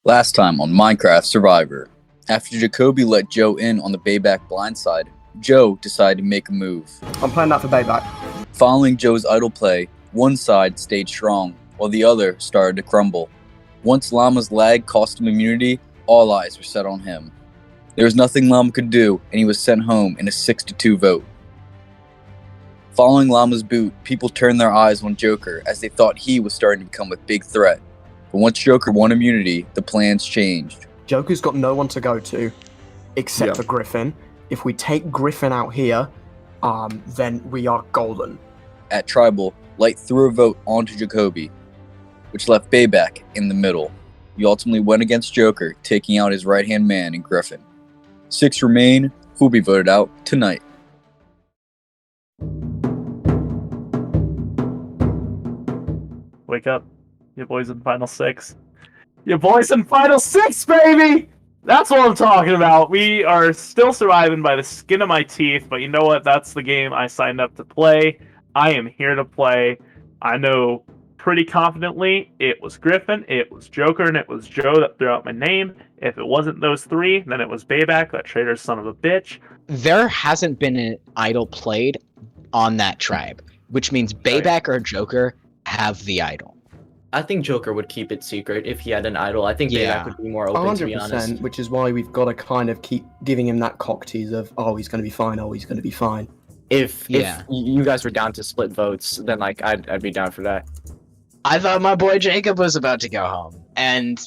Last time on Minecraft Survivor. After Jacoby let Joe in on the Beybak blindside, Joe decided to make a move. I'm playing that for Beybak. Following Joe's idle play, one side stayed strong, while the other started to crumble. Once Llama's lag cost him immunity, all eyes were set on him. There was nothing Llama could do, and he was sent home in a 6-2 vote. Following Llama's boot, people turned their eyes on Joker as they thought he was starting to become a big threat. But once Joker won immunity, the plans changed. Joker's got no one to go to, except for Griffin. If we take Griffin out here, then we are golden. At Tribal, Light threw a vote onto Jacoby, which left Beybak in the middle. He ultimately went against Joker, taking out his right-hand man in Griffin. 6 remain, who will be voted out tonight. Wake up. Your boys in Final 6. Your boys in Final 6, baby! That's what I'm talking about. We are still surviving by the skin of my teeth, but you know what? That's the game I signed up to play. I am here to play. I know pretty confidently it was Griffin, it was Joker, and it was Joe that threw out my name. If it wasn't those three, then it was Beybak, that traitor son of a bitch. There hasn't been an idol played on that tribe, which means Beybak or Joker have the idol. I think Joker would keep it secret if he had an idol. I think Beybak would be more open, 100%, to be honest. Which is why we've got to kind of keep giving him that cock tease of, oh, he's going to be fine, oh, he's going to be fine. If you guys were down to split votes, then like I'd be down for that. I thought my boy Jacob was about to go home, and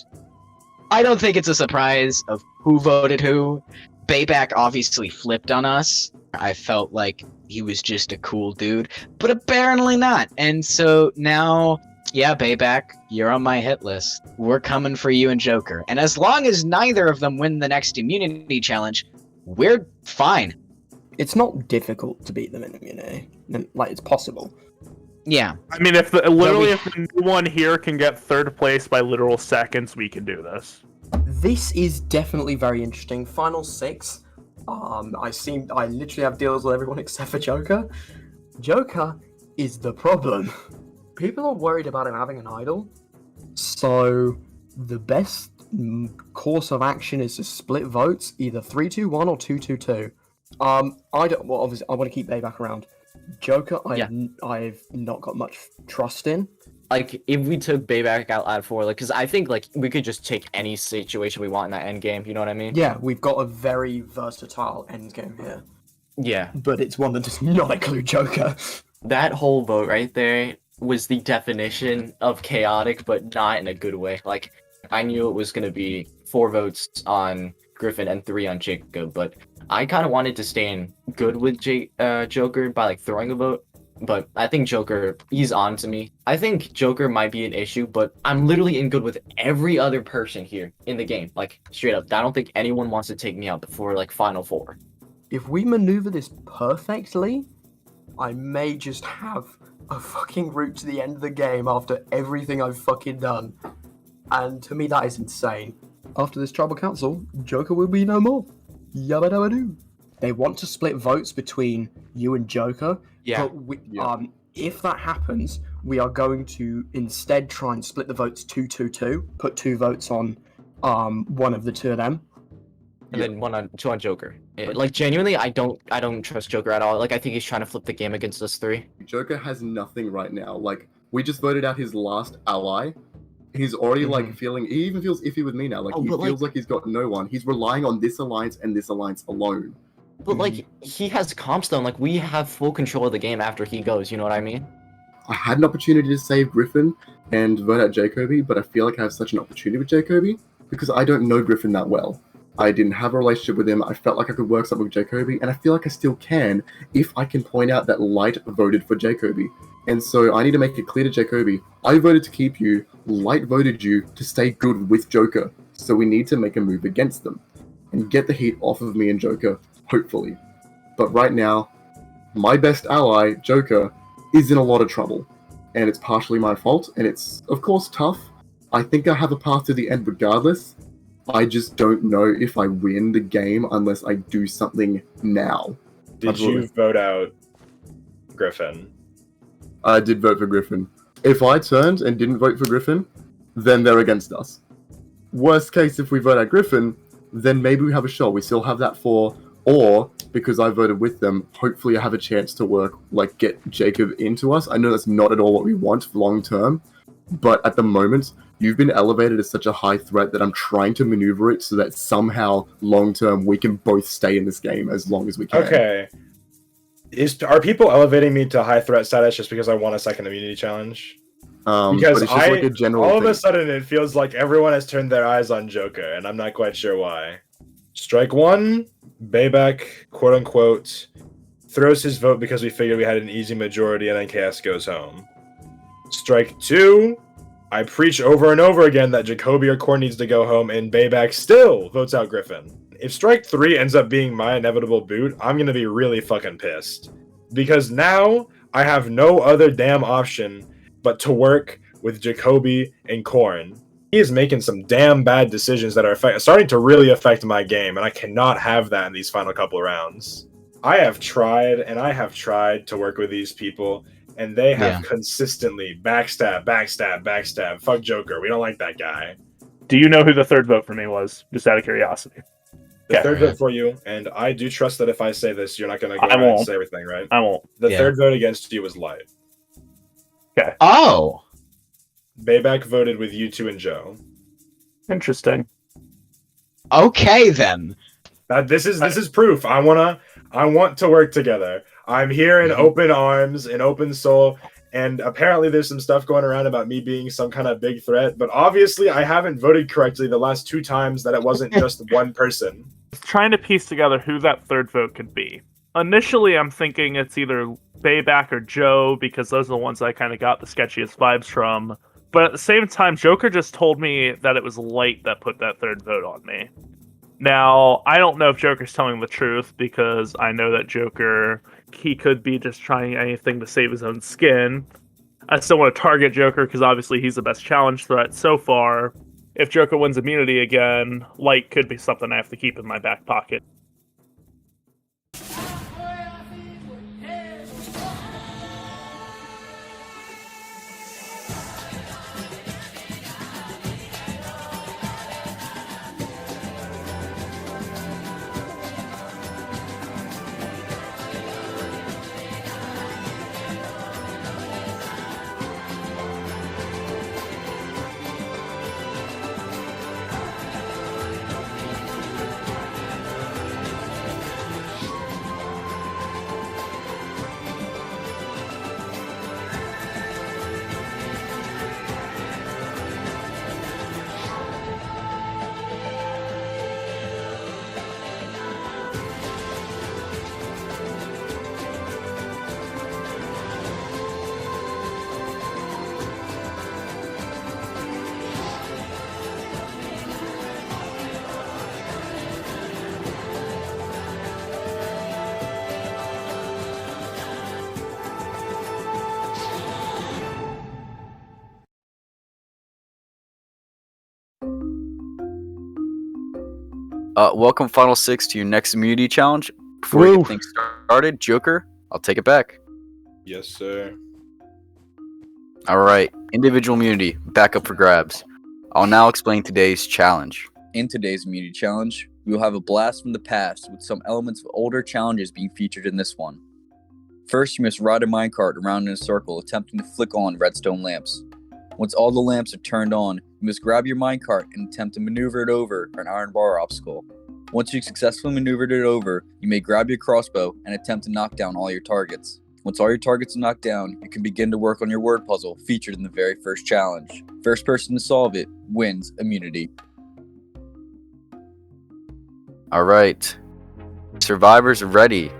I don't think it's a surprise of who voted who. Beybak obviously flipped on us. I felt like he was just a cool dude, but apparently not. And so now, yeah, Beybak, you're on my hit list. We're coming for you and Joker. And as long as neither of them win the next immunity challenge, we're fine. It's not difficult to beat them in immunity. Like, it's possible. Yeah. I mean, if the new one here can get third place by literal seconds, we can do this. This is definitely very interesting. Final 6. I literally have deals with everyone except for Joker. Joker is the problem. People are worried about him having an idol, so the best course of action is to split votes, either 3-2-1 or 2-2-2. Obviously, I want to keep Beybak around. Joker, I've not got much trust in. Like, if we took Beybak out at 4, like, because I think, like, we could just take any situation we want in that end game, you know what I mean? Yeah, we've got a very versatile end game here. Yeah. But it's one that does not include Joker. That whole vote right there was the definition of chaotic, but not in a good way. Like, I knew it was going to be 4 votes on Griffin and 3 on Jacob, but I kind of wanted to stay in good with Joker by, like, throwing a vote. But I think Joker, he's on to me. I think Joker might be an issue, but I'm literally in good with every other person here in the game. Like, straight up, I don't think anyone wants to take me out before, like, Final 4. If we maneuver this perfectly, I may just have a fucking route to the end of the game after everything I've fucking done. And to me, that is insane. After this tribal council, Joker will be no more. Yabba dabba doo. They want to split votes between you and Joker. Yeah. But if that happens, we are going to instead try and split the votes 2-2-2. Put 2 votes on one of the 2 of them. And then 2 on Joker. Like, genuinely, I don't trust Joker at all. Like, I think he's trying to flip the game against us 3. Joker has nothing right now. Like, we just voted out his last ally. He's already, he even feels iffy with me now. Like, he feels like he's got no one. He's relying on this alliance and this alliance alone. But, like, he has Compstone. Like, we have full control of the game after he goes, you know what I mean? I had an opportunity to save Griffin and vote out Jacoby, but I feel like I have such an opportunity with Jacoby because I don't know Griffin that well. I didn't have a relationship with him. I felt like I could work something with Jacoby, and I feel like I still can if I can point out that Light voted for Jacoby. And so I need to make it clear to Jacoby, I voted to keep you, Light voted you to stay good with Joker. So we need to make a move against them and get the heat off of me and Joker, hopefully. But right now, my best ally, Joker, is in a lot of trouble. And it's partially my fault, and it's, of course, tough. I think I have a path to the end regardless. I just don't know if I win the game unless I do something now. Did you vote out Griffin? I did vote for Griffin. If I turned and didn't vote for Griffin, then they're against us. worst case, if we vote out Griffin, then maybe we have a shot. We still have that 4. Or, because I voted with them, hopefully I have a chance to work, like, get Jacob into us. I know that's not at all what we want for long term, but at the moment, you've been elevated as such a high threat that I'm trying to maneuver it so that somehow, long term, we can both stay in this game as long as we can. Okay. Are people elevating me to high threat status just because I won a second immunity challenge? But Because it's just like a general all of thing. a sudden it feels like everyone has turned their eyes on Joker, and I'm not quite sure why. Strike 1, Beybak, quote unquote, throws his vote because we figured we had an easy majority and then KS goes home. Strike 2, I preach over and over again that Jacoby or Core needs to go home, and Beybak still votes out Griffin. If strike 3 ends up being my inevitable boot, I'm gonna be really fucking pissed. Because now I have no other damn option but to work with Jacoby and Korn. He is making some damn bad decisions that are starting to really affect my game, and I cannot have that in these final couple rounds. I have tried and I have tried to work with these people, and they have consistently backstab. Fuck Joker. We don't like that guy. Do you know who the third vote for me was? Just out of curiosity. The third vote for you, and I do trust that if I say this, you're not going to go around and say everything, right? I won't. The third vote against you was Light. Okay. Oh! Beybak voted with you two and Joe. Interesting. Okay, then. This is proof. I want to work together. I'm here in open arms, in open soul, and apparently there's some stuff going around about me being some kind of big threat, but obviously I haven't voted correctly the last 2 times that it wasn't just one person. Trying to piece together who that third vote could be. Initially, I'm thinking it's either Beybak or Joe, because those are the ones I kind of got the sketchiest vibes from. But at the same time, Joker just told me that it was Light that put that third vote on me. Now, I don't know if Joker's telling the truth, because I know that Joker, he could be just trying anything to save his own skin. I still want to target Joker, because obviously he's the best challenge threat so far. If Joker wins immunity again, Light could be something I have to keep in my back pocket. Welcome, Final 6, to your next immunity challenge. Before we get things started, Joker, I'll take it back. Yes, sir. Alright, individual immunity, back up for grabs. I'll now explain today's challenge. In today's immunity challenge, we will have a blast from the past with some elements of older challenges being featured in this one. First, you must ride a minecart around in a circle attempting to flick on redstone lamps. Once all the lamps are turned on, you must grab your minecart and attempt to maneuver it over an iron bar obstacle. Once you've successfully maneuvered it over, you may grab your crossbow and attempt to knock down all your targets. Once all your targets are knocked down, you can begin to work on your word puzzle featured in the very first challenge. First person to solve it wins immunity. Alright. Survivors ready.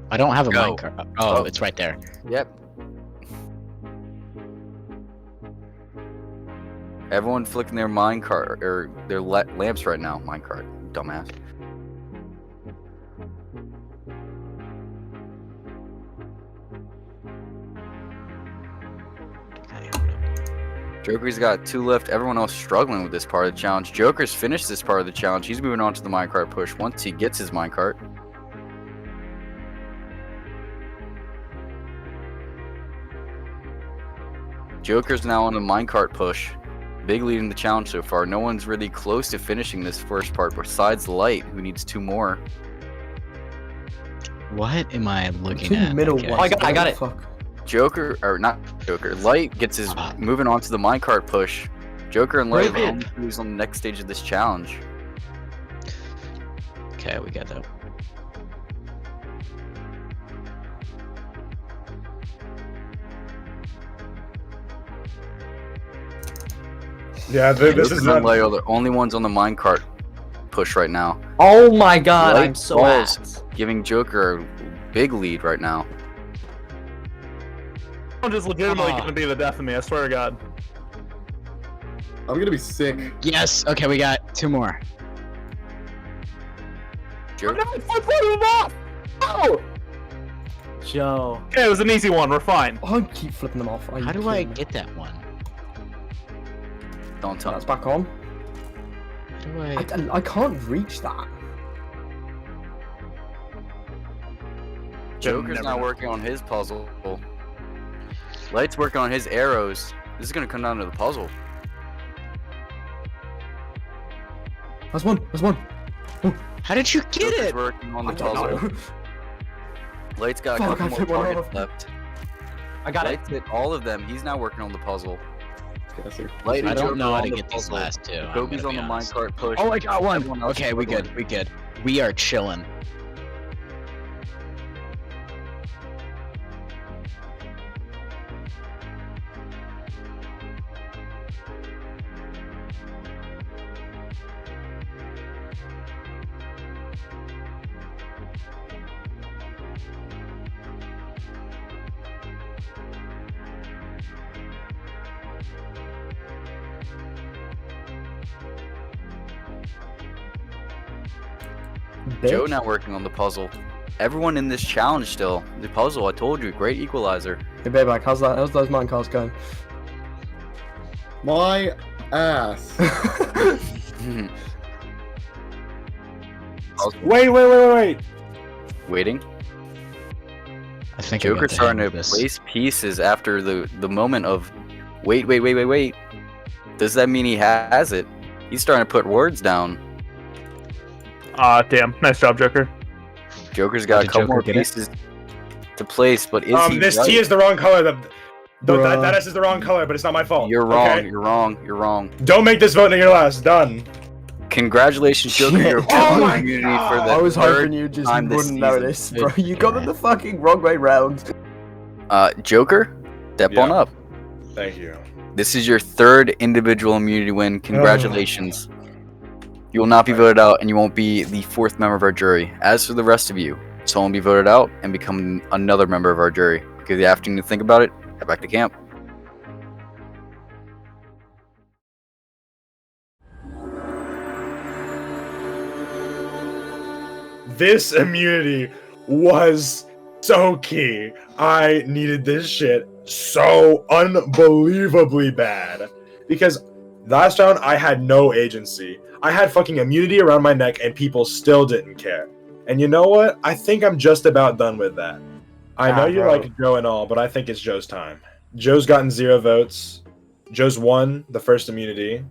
I don't have a Go. minecart. Oh, it's right there. Yep. Everyone flicking their minecart or their lamps right now. Minecart, dumbass. Joker's got 2 left. Everyone else struggling with this part of the challenge. Joker's finished this part of the challenge. He's moving on to the minecart push once he gets his minecart. Joker's now on the minecart push. Big lead in the challenge so far. No one's really close to finishing this first part besides Light, who needs 2 more. What am I looking Two at? middle Okay. ones. I got it. Fuck. Joker, or not Joker, Light gets his moving on to the minecart push. Joker and Light are the only who's on the next stage of this challenge. Okay, we got that. Yeah, this is and not. Light are the only ones on the minecart push right now. Oh my god, Light I'm so balls, ass. giving Joker a big lead right now. I'm just legitimately gonna be the death of me, I swear to god. I'm gonna be sick. Yes. Okay, we got 2 more. Joker, No, I'm putting him off! Oh! Joe. Okay, it was an easy one, we're fine. I keep flipping them off. Are you How do I kidding me? get that one? don't tell That's me. back on. How do I? I can't reach that. Joker's now working on his puzzle. Light's working on his arrows. This is gonna come down to the puzzle. That's one. That's one. How did you get Joker's it? working on the I don't puzzle. know. Light's got a Fuck, couple I more hit one targets off. left. I got it. Light's hit all of them. He's now working on the puzzle. Yes, sir. Light and I don't Joker know are how on to the get these puzzle. last 2. I'm Kobe's gonna on be the honest. minecart push. Oh, I got one. Everyone else Okay, is we good. struggling. We good. We are chilling. Joe Bitch. now working on the puzzle. Everyone in this challenge still. The puzzle, I told you, great equalizer. Hey, Beybak, how's that? How's those minecarts going? My ass. Wait. Waiting. I think Joker's starting to place pieces after the moment of wait. Does that mean he has it? He's starting to put words down. Damn. Nice job, Joker. Joker's got a Did couple Joker more get it? pieces to place, but is he This right? T is the wrong color. That Bruh. S is the wrong color, but it's not my fault. You're wrong. Okay? You're wrong. You're wrong. Don't make this vote in your last. Done. Congratulations, Joker. Shit. You're Oh part of the my community God. for the I was third hoping you just time this wouldn't know season. this, bro. You got it the fucking wrong way round. Joker, step Yeah. on up. Thank you. This is your 3rd individual immunity win. Congratulations. You will not be voted out, and you won't be the 4th member of our jury. As for the rest of you, someone will be voted out and become another member of our jury. Give the afternoon to think about it. Head back to camp. This immunity was so key. I needed this shit so unbelievably bad. Because last round, I had no agency. I had fucking immunity around my neck and people still didn't care. And you know what? I think I'm just about done with that. I know you bro. like Joe and all, but I think it's Joe's time. Joe's gotten 0 votes. Joe's won the first immunity.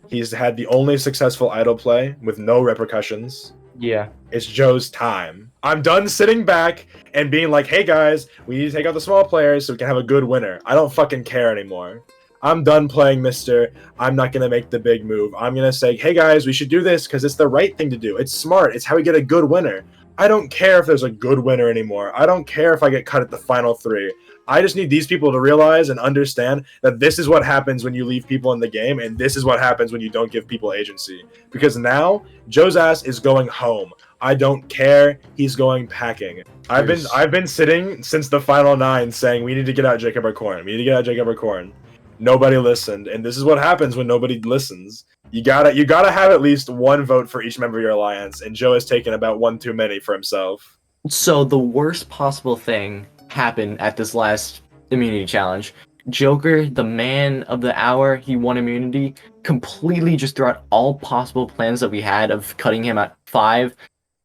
He's had the only successful idol play with no repercussions. Yeah. It's Joe's time. I'm done sitting back and being like, hey guys, we need to take out the small players so we can have a good winner. I don't fucking care anymore. I'm done playing Mr. I'm not going to make the big move. I'm going to say, hey guys, we should do this because it's the right thing to do. It's smart. It's how we get a good winner. I don't care if there's a good winner anymore. I don't care if I get cut at the final 3. I just need these people to realize and understand that this is what happens when you leave people in the game, and this is what happens when you don't give people agency. Because now, Joe's ass is going home. I don't care. He's going packing. I've been sitting since the final 9 saying we need to get out Jacob or Corn. We need to get out Jacob or Corn. Nobody listened, and this is what happens when nobody listens. You gotta have at least 1 vote for each member of your alliance, and Joe has taken about 1 too many for himself. So the worst possible thing happened at this last immunity challenge. Joker, the man of the hour, he won immunity, completely just threw out all possible plans that we had of cutting him at 5,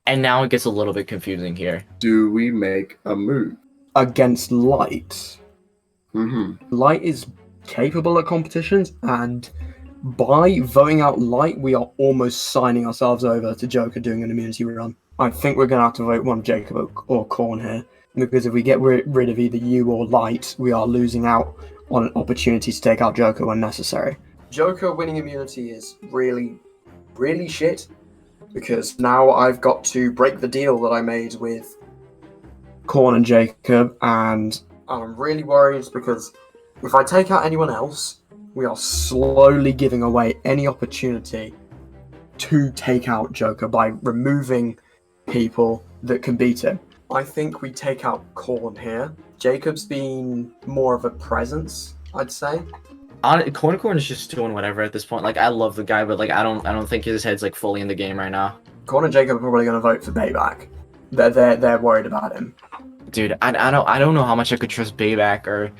and now it gets a little bit confusing here. Do we make a move? Against Light. Mm-hmm. Light is capable at competitions, and by voting out Light, we are almost signing ourselves over to Joker doing an immunity run. I think we're going to have to vote one Jacob or Corn here, because if we get rid of either you or Light, we are losing out on an opportunity to take out Joker when necessary. Joker winning immunity is really, really shit, because now I've got to break the deal that I made with Corn and Jacob, and I'm really worried because if I take out anyone else, we are slowly giving away any opportunity to take out Joker by removing people that can beat him. I think we take out Corn here. Jacob's been more of a presence, I'd say. Corn is just doing whatever at this point. Like, I love the guy, but like I don't think his head's like fully in the game right now. Corn and Jacob are probably going to vote for Beybak. They're worried about him. Dude, I don't know how much I could trust Beybak, or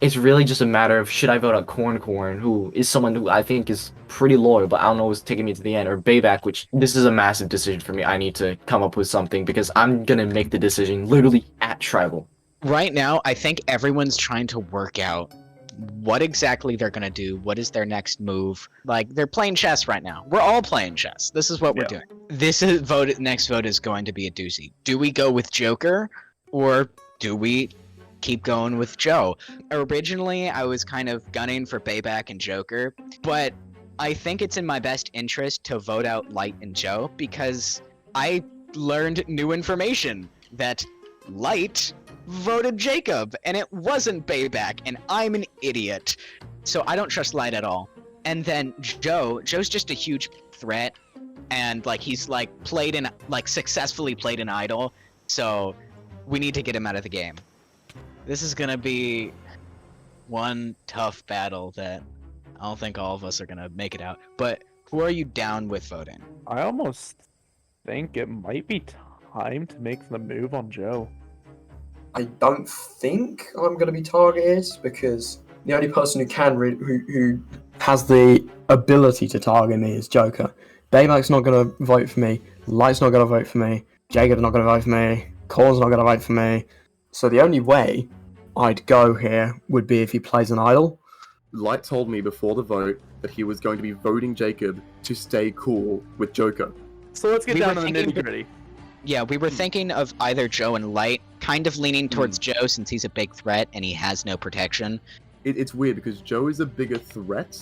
it's really just a matter of should I vote out Corn, who is someone who I think is pretty loyal, but I don't know who's taking me to the end, or Beybak, which this is a massive decision for me. I need to come up with something because I'm gonna make the decision literally at Tribal. Right now, I think everyone's trying to work out what exactly they're gonna do. What is their next move? Like, they're playing chess right now. We're all playing chess. This is what we're doing. Next vote is going to be a doozy. Do we go with Joker, or do we keep going with Joe? Originally, I was kind of gunning for Beybak and Joker, but I think it's in my best interest to vote out Light and Joe because I learned new information that Light voted Jacob, and it wasn't Beybak, and I'm an idiot. So I don't trust Light at all. And then Joe's just a huge threat, and like he's like successfully played an idol, so we need to get him out of the game. This is gonna be one tough battle that I don't think all of us are gonna make it out. But who are you down with voting? I almost think it might be time to make the move on Joe. I don't think I'm going to be targeted because the only person who has the ability to target me is Joker. Beybak's not going to vote for me. Light's not going to vote for me. Jacob's not going to vote for me. Corn's not going to vote for me. So the only way I'd go here would be if he plays an idol. Light told me before the vote that he was going to be voting Jacob to stay cool with Joker. So let's get down to the nitty-gritty. Yeah, we were thinking of either Joe and Light, kind of leaning towards Joe since he's a big threat and he has no protection. It's weird because Joe is a bigger threat,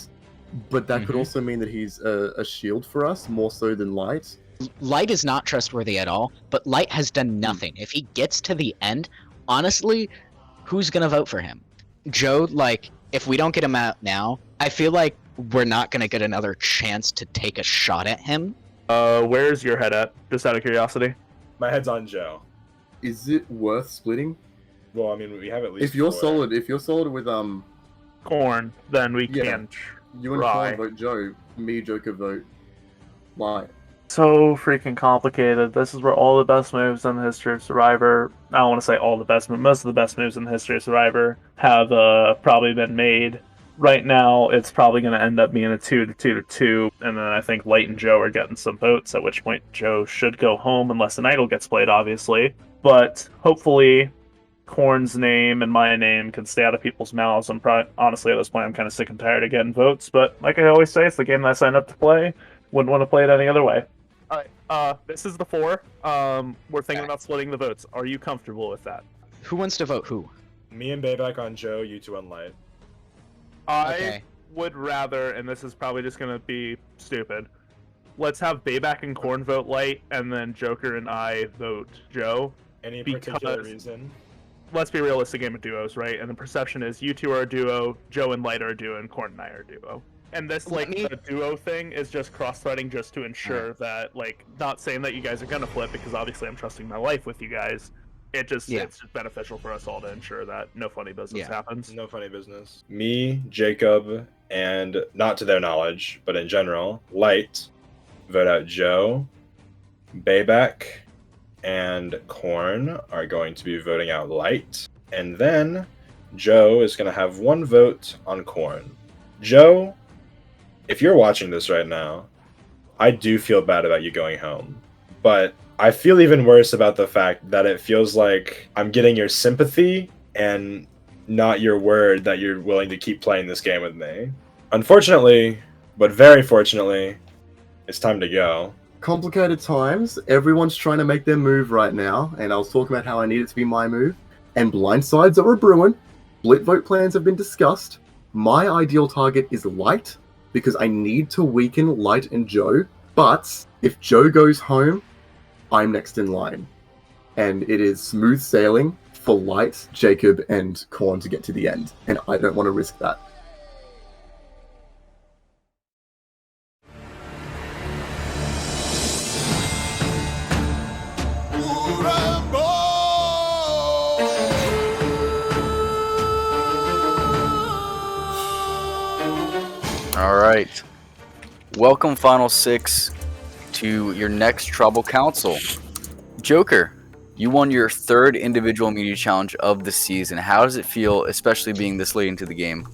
but that could also mean that he's a shield for us more so than Light. Light is not trustworthy at all, but Light has done nothing. If he gets to the end, honestly, who's gonna vote for him? Joe, like, if we don't get him out now, I feel like we're not gonna get another chance to take a shot at him. Where's your head at? Just out of curiosity. My head's on Joe. Is it worth splitting? Well, I mean, we have at least. If you're solid with Corn, then we can you and Corn vote Joe, me Joker vote Light. So freaking complicated. This is where all the best moves in the history of Survivor, I don't want to say all the best, but most of the best moves in the history of Survivor have probably been made. Right now, it's probably going to end up being a 2-2-2, and then I think Light and Joe are getting some votes, at which point Joe should go home unless an idol gets played, obviously. But hopefully, Corn's name and my name can stay out of people's mouths. Honestly, at this point, I'm kind of sick and tired of getting votes, but like I always say, it's the game that I signed up to play. Wouldn't want to play it any other way. Alright, this is the 4. We're thinking about splitting the votes. Are you comfortable with that? Who wants to vote who? Me and Beybak on Joe, you two on Light. I would rather, and this is probably just going to be stupid, let's have Beybak and Corn vote Light, and then Joker and I vote Joe. Any particular reason? Let's be realistic, game of duos, right? And the perception is you two are a duo, Joe and Light are a duo, and Corn and I are a duo. And this, the duo thing is just cross-threading just to ensure that, like, not saying that you guys are going to flip, because obviously I'm trusting my life with you guys. It's just beneficial for us all to ensure that no funny business happens. No funny business. Me, Jacob, and not to their knowledge, but in general, Light vote out Joe. Beybak and Corn are going to be voting out Light. And then Joe is going to have 1 vote on Corn. Joe, if you're watching this right now, I do feel bad about you going home. But I feel even worse about the fact that it feels like I'm getting your sympathy, and not your word that you're willing to keep playing this game with me. Unfortunately, but very fortunately, it's time to go. Complicated times. Everyone's trying to make their move right now, and I was talking about how I need it to be my move. And blindsides are a brewing. Split vote plans have been discussed. My ideal target is Light, because I need to weaken Light and Joe. But if Joe goes home, I'm next in line. And it is smooth sailing for Light, Jacob, and Korn to get to the end. And I don't want to risk that. All right. Welcome, Final Six, to your next Tribal Council. Joker, you won your third individual immunity challenge of the season. How does it feel, especially being this late into the game?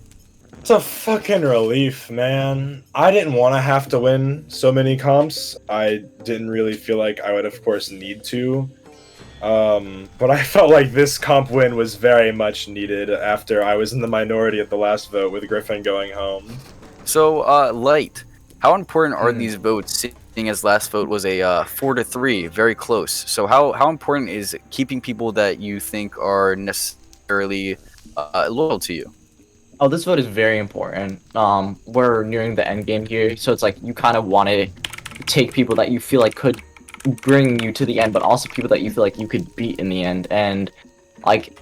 It's a fucking relief, man. I didn't want to have to win so many comps. I didn't really feel like I would, of course, need to. But I felt like this comp win was very much needed after I was in the minority at the last vote with Griffin going home. So, Light, how important are these votes, seeing as last vote was a 4-3, very close? So how important is keeping people that you think are necessarily loyal to you? Oh, this vote is very important. We're nearing the end game here, so it's like you kind of want to take people that you feel like could bring you to the end, but also people that you feel like you could beat in the end. And like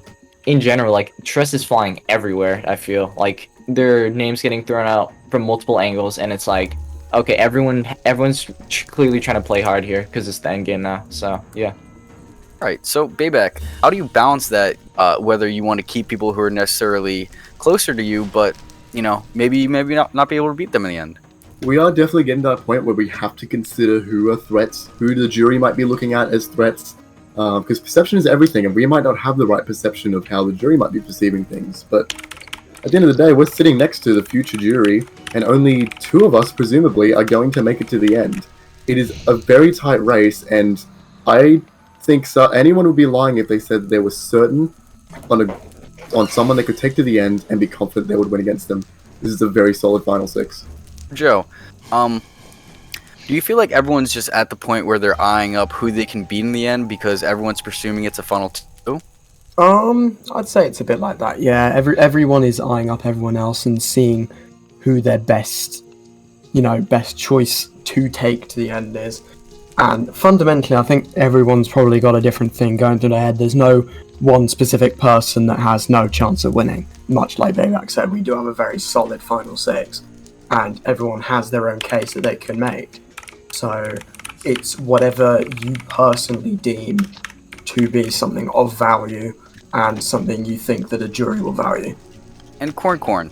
in general, like trust is flying everywhere. I feel like their names getting thrown out from multiple angles, and it's like, okay, everyone's clearly trying to play hard here because it's the end game now. So yeah. All right. So Beybak, how do you balance that? Whether you want to keep people who are necessarily closer to you, but you know, maybe not be able to beat them in the end. We are definitely getting to that point where we have to consider who are threats, who the jury might be looking at as threats, because perception is everything, and we might not have the right perception of how the jury might be perceiving things. But at the end of the day, we're sitting next to the future jury, and only two of us, presumably, are going to make it to the end. It is a very tight race, and I think anyone would be lying if they said that they were certain on someone they could take to the end and be confident they would win against them. This is a very solid Final Six. Joe, do you feel like everyone's just at the point where they're eyeing up who they can beat in the end because everyone's presuming it's a Final Two? I'd say it's a bit like that. Yeah, everyone is eyeing up everyone else and seeing who their best choice to take to the end is. And fundamentally, I think everyone's probably got a different thing going through their head. There's no one specific person that has no chance of winning. Much like Beybak said, we do have a very solid Final Six, and everyone has their own case that they can make. So it's whatever you personally deem to be something of value and something you think that a jury will value. And Corn,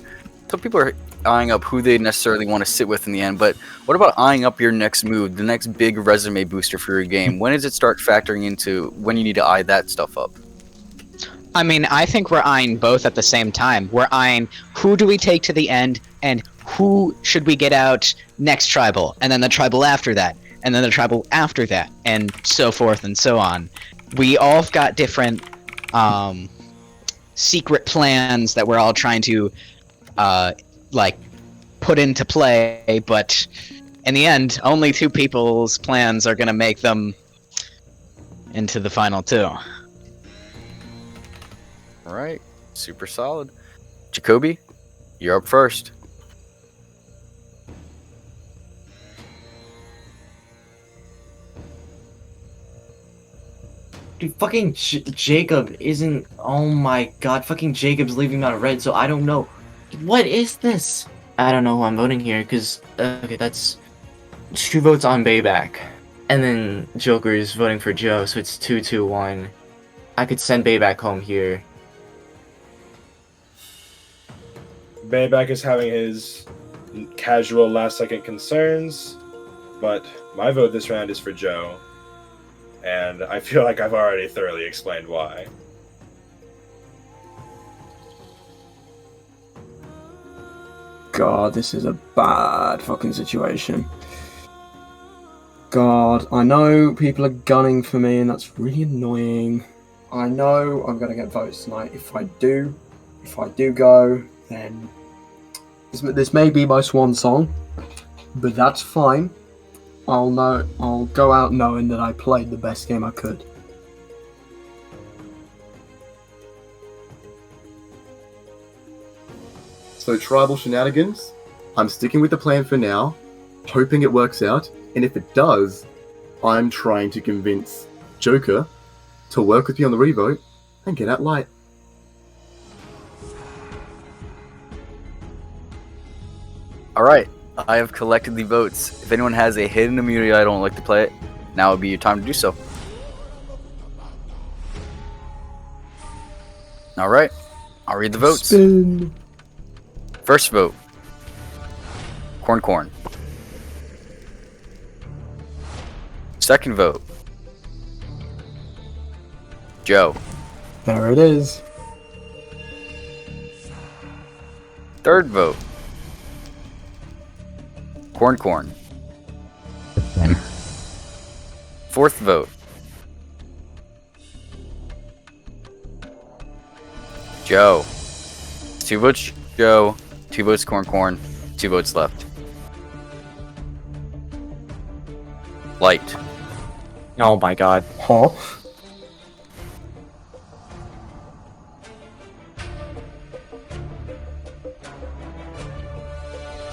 so people are eyeing up who they necessarily want to sit with in the end, but what about eyeing up your next move, the next big resume booster for your game? When does it start factoring into when you need to eye that stuff up? I mean, I think we're eyeing both at the same time. We're eyeing who do we take to the end, and who should we get out next tribal, and then the tribal after that, and then the tribal after that, and so forth and so on. We all have got different secret plans that we're all trying to put into play, but in the end, only two people's plans are going to make them into the final two. All right, super solid. Jacoby, you're up first. Dude, fucking Jacob isn't. Oh my god, fucking Jacob's leaving me on red, so I don't know. What is this? I don't know who I'm voting here, because. Okay, that's 2 votes on Beybak. And then Joker is voting for Joe, so it's 2-2-1. I could send Beybak home here. Beybak is having his casual last-second concerns, but my vote this round is for Joe, and I feel like I've already thoroughly explained why. God, this is a bad fucking situation. God, I know people are gunning for me, and that's really annoying. I know I'm gonna get votes tonight. If I do, if I do go, then this may be my swan song, but that's fine. I'll go out knowing that I played the best game I could. So tribal shenanigans, I'm sticking with the plan for now, hoping it works out, and if it does, I'm trying to convince Joker to work with me on the revote and get out Light. Alright, I have collected the votes. If anyone has a hidden immunity I don't like to play it, now would be your time to do so. Alright, I'll read the votes. Spin. First vote, Corn. Second vote, Joe. There it is. Third vote, Corn. Fourth vote, Joe. 2 votes Joe, 2 votes Corn, 2 votes left. Light. Oh my god. Huh?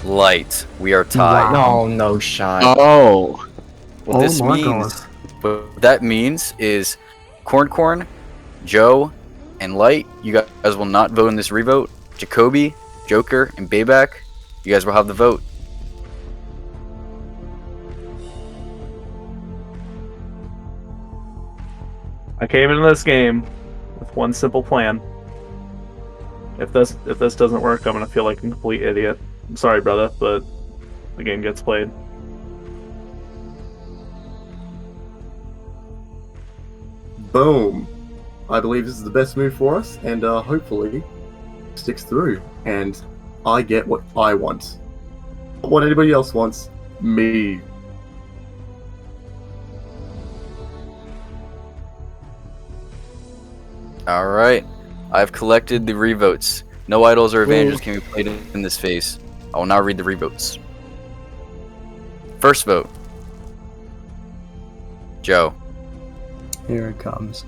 Light. We are tied. Wow. No shot. Oh. What Oh this my means, what that means is, Corn, Joe, and Light, you guys will not vote in this revote. Jacoby, Joker, and Beybak, you guys will have the vote. I came into this game with one simple plan. If this doesn't work, I'm gonna feel like a complete idiot. I'm sorry, brother, but the game gets played. Boom. I believe this is the best move for us, and hopefully sticks through, and I get what I want. Not what anybody else wants. Me. Alright, I've collected the revotes. No idols or advantages can be played in this phase. I will now read the revotes. First vote, Joe. Here it comes.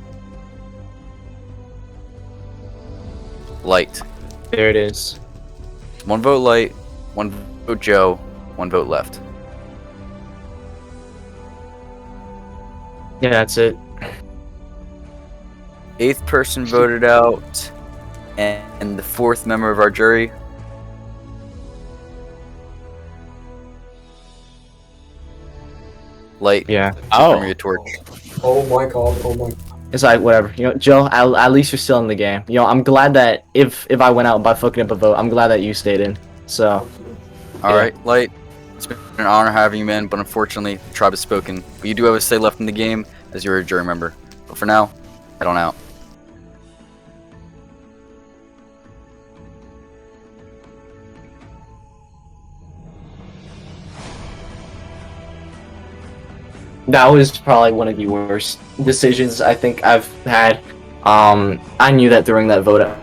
Light. There it is. 1 vote Light, 1 vote Joe, 1 vote left. Yeah, that's it. 8th person voted out, and the 4th member of our jury. Light. Yeah. From your torch. Oh my god, oh my. It's like, whatever. You know, Joe, at least you're still in the game. You know, I'm glad that if I went out by fucking up a vote, I'm glad that you stayed in. So. Alright, Light. It's been an honor having you, man, but unfortunately, the tribe has spoken. But you do have a say left in the game, as you're a jury member. But for now, head on out. That was probably one of the worst decisions I think I've had. I knew that during that vote at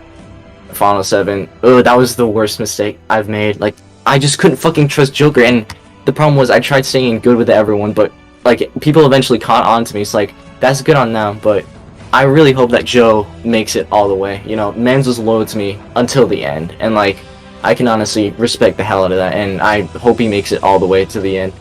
Final 7. That was the worst mistake I've made. Like, I just couldn't fucking trust Joker, and the problem was I tried staying good with everyone, but, like, people eventually caught on to me. It's like, that's good on them, but I really hope that Joe makes it all the way. You know, Mans was loyal to me until the end, and, like, I can honestly respect the hell out of that, and I hope he makes it all the way to the end.